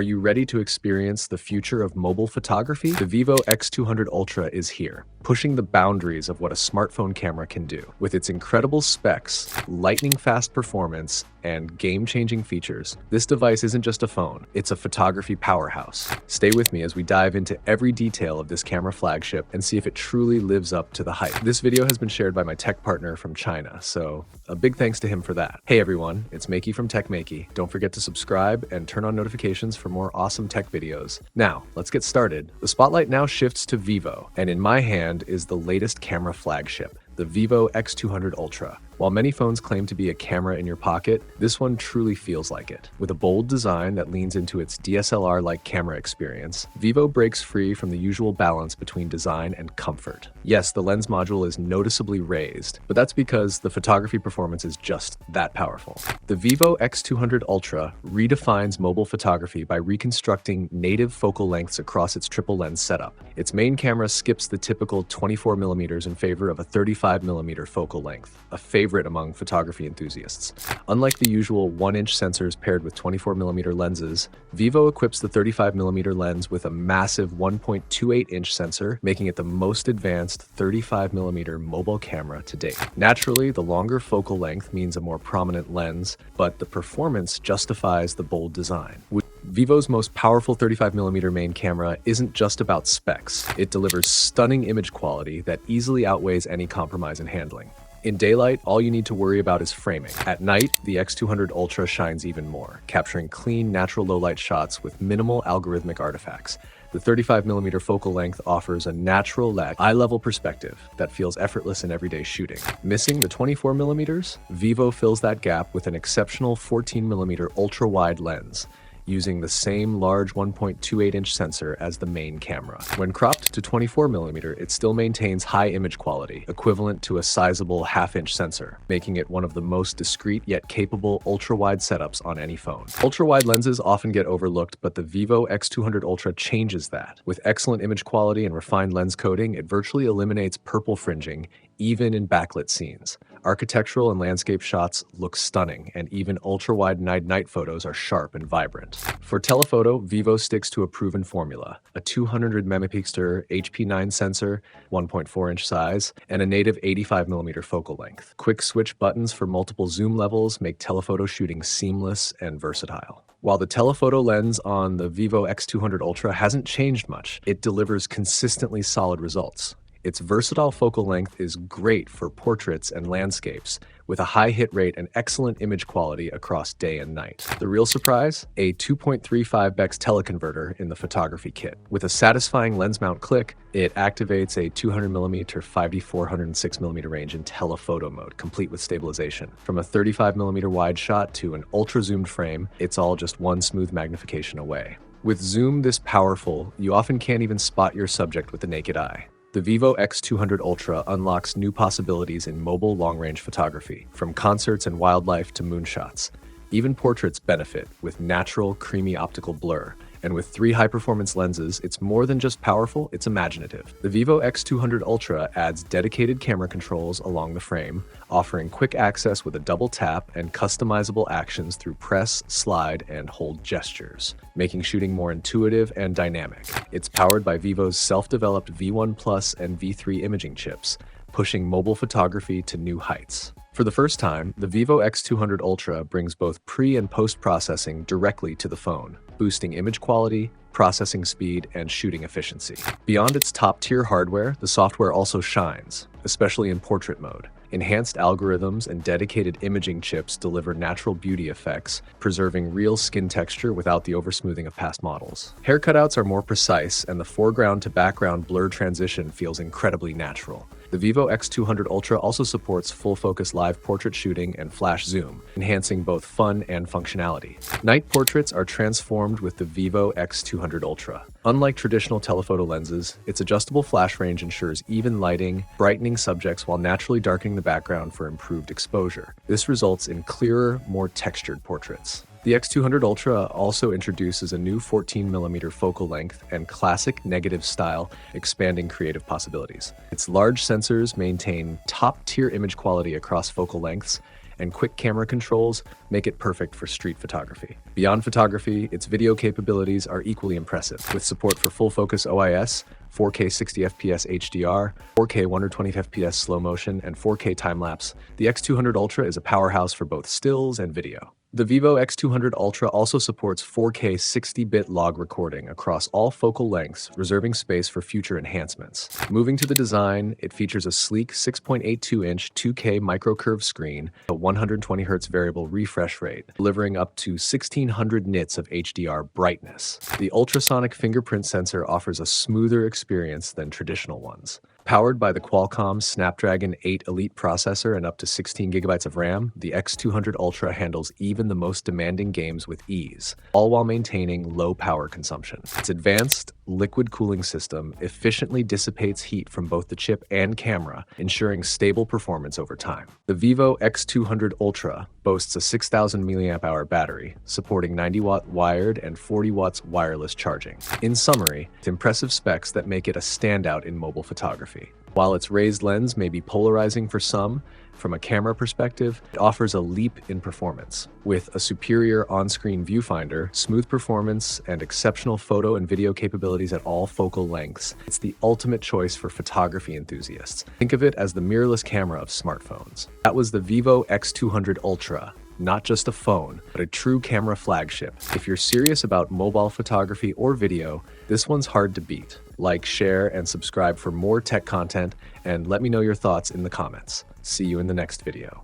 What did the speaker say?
Are you ready to experience the future of mobile photography? The Vivo X200 Ultra is here, pushing the boundaries of what a smartphone camera can do. With its incredible specs, lightning-fast performance, and game-changing features, this device isn't just a phone, it's a photography powerhouse. Stay with me as we dive into every detail of this camera flagship and see if it truly lives up to the hype. This video has been shared by my tech partner from China, so a big thanks to him for that. Hey everyone, it's Maiky from techmaiky. Don't forget to subscribe and turn on notifications for more awesome tech videos. Now, let's get started. The spotlight now shifts to Vivo, and in my hand is the latest camera flagship, the Vivo X200 Ultra. While many phones claim to be a camera in your pocket, this one truly feels like it. With a bold design that leans into its DSLR-like camera experience, Vivo breaks free from the usual balance between design and comfort. Yes, the lens module is noticeably raised, but that's because the photography performance is just that powerful. The Vivo X200 Ultra redefines mobile photography by reconstructing native focal lengths across its triple lens setup. Its main camera skips the typical 24mm in favor of a 35mm focal length, a favorite among photography enthusiasts. Unlike the usual 1-inch sensors paired with 24mm lenses, Vivo equips the 35mm lens with a massive 1.28-inch sensor, making it the most advanced 35mm mobile camera to date. Naturally, the longer focal length means a more prominent lens, but the performance justifies the bold design. Vivo's most powerful 35mm main camera isn't just about specs. It delivers stunning image quality that easily outweighs any compromise in handling. In daylight, all you need to worry about is framing. At night, the X200 Ultra shines even more, capturing clean, natural low-light shots with minimal algorithmic artifacts. The 35mm focal length offers a natural, eye-level perspective that feels effortless in everyday shooting. Missing the 24mm, Vivo fills that gap with an exceptional 14mm ultra-wide lens, using the same large 1.28-inch sensor as the main camera. When cropped to 24mm, it still maintains high image quality, equivalent to a sizable half-inch sensor, making it one of the most discreet yet capable ultra-wide setups on any phone. Ultra-wide lenses often get overlooked, but the Vivo X200 Ultra changes that. With excellent image quality and refined lens coating, it virtually eliminates purple fringing, even in backlit scenes. Architectural and landscape shots look stunning, and even ultra-wide night photos are sharp and vibrant. For telephoto, Vivo sticks to a proven formula: a 200-megapixel HP9 sensor, 1.4-inch size, and a native 85mm focal length. Quick switch buttons for multiple zoom levels make telephoto shooting seamless and versatile. While the telephoto lens on the Vivo X200 Ultra hasn't changed much, it delivers consistently solid results. Its versatile focal length is great for portraits and landscapes, with a high hit rate and excellent image quality across day and night. The real surprise? A 2.35x teleconverter in the photography kit. With a satisfying lens mount click, it activates a 200mm 5D406mm range in telephoto mode, complete with stabilization. From a 35mm wide shot to an ultra-zoomed frame, it's all just one smooth magnification away. With zoom this powerful, you often can't even spot your subject with the naked eye. The Vivo X200 Ultra unlocks new possibilities in mobile long-range photography, from concerts and wildlife to moonshots. Even portraits benefit with natural, creamy optical blur. And with 3 high-performance lenses, it's more than just powerful, it's imaginative. The Vivo X200 Ultra adds dedicated camera controls along the frame, offering quick access with a double tap and customizable actions through press, slide, and hold gestures, making shooting more intuitive and dynamic. It's powered by Vivo's self-developed V1 Plus and V3 imaging chips, pushing mobile photography to new heights. For the first time, the Vivo X200 Ultra brings both pre- and post-processing directly to the phone, boosting image quality, processing speed, and shooting efficiency. Beyond its top-tier hardware, the software also shines, especially in portrait mode. Enhanced algorithms and dedicated imaging chips deliver natural beauty effects, preserving real skin texture without the oversmoothing of past models. Hair cutouts are more precise, and the foreground to background blur transition feels incredibly natural. The Vivo X200 Ultra also supports full-focus live portrait shooting and flash zoom, enhancing both fun and functionality. Night portraits are transformed with the Vivo X200 Ultra. Unlike traditional telephoto lenses, its adjustable flash range ensures even lighting, brightening subjects while naturally darkening the background for improved exposure. This results in clearer, more textured portraits. The X200 Ultra also introduces a new 14mm focal length and classic negative style, expanding creative possibilities. Its large sensors maintain top-tier image quality across focal lengths, and quick camera controls make it perfect for street photography. Beyond photography, its video capabilities are equally impressive, with support for full-focus OIS, 4K 60fps HDR, 4K 120fps slow motion, and 4K time-lapse. The X200 Ultra is a powerhouse for both stills and video. The Vivo X200 Ultra also supports 4K 60-bit log recording across all focal lengths, reserving space for future enhancements. Moving to the design, it features a sleek 6.82-inch 2K microcurve screen, a 120Hz variable refresh rate, delivering up to 1600 nits of HDR brightness. The ultrasonic fingerprint sensor offers a smoother experience than traditional ones. Powered by the Qualcomm Snapdragon 8 Elite processor and up to 16 GB of RAM, the X200 Ultra handles even the most demanding games with ease, all while maintaining low power consumption. Its advanced liquid cooling system efficiently dissipates heat from both the chip and camera, ensuring stable performance over time. The Vivo X200 Ultra boasts a 6,000 mAh battery, supporting 90-watt wired and 40 watts wireless charging. In summary, it's impressive specs that make it a standout in mobile photography. While its raised lens may be polarizing for some, from a camera perspective, it offers a leap in performance. With a superior on-screen viewfinder, smooth performance, and exceptional photo and video capabilities at all focal lengths, it's the ultimate choice for photography enthusiasts. Think of it as the mirrorless camera of smartphones. That was the Vivo X200 Ultra. Not just a phone, but a true camera flagship. If you're serious about mobile photography or video, this one's hard to beat. Like, share, and subscribe for more tech content, and let me know your thoughts in the comments. See you in the next video.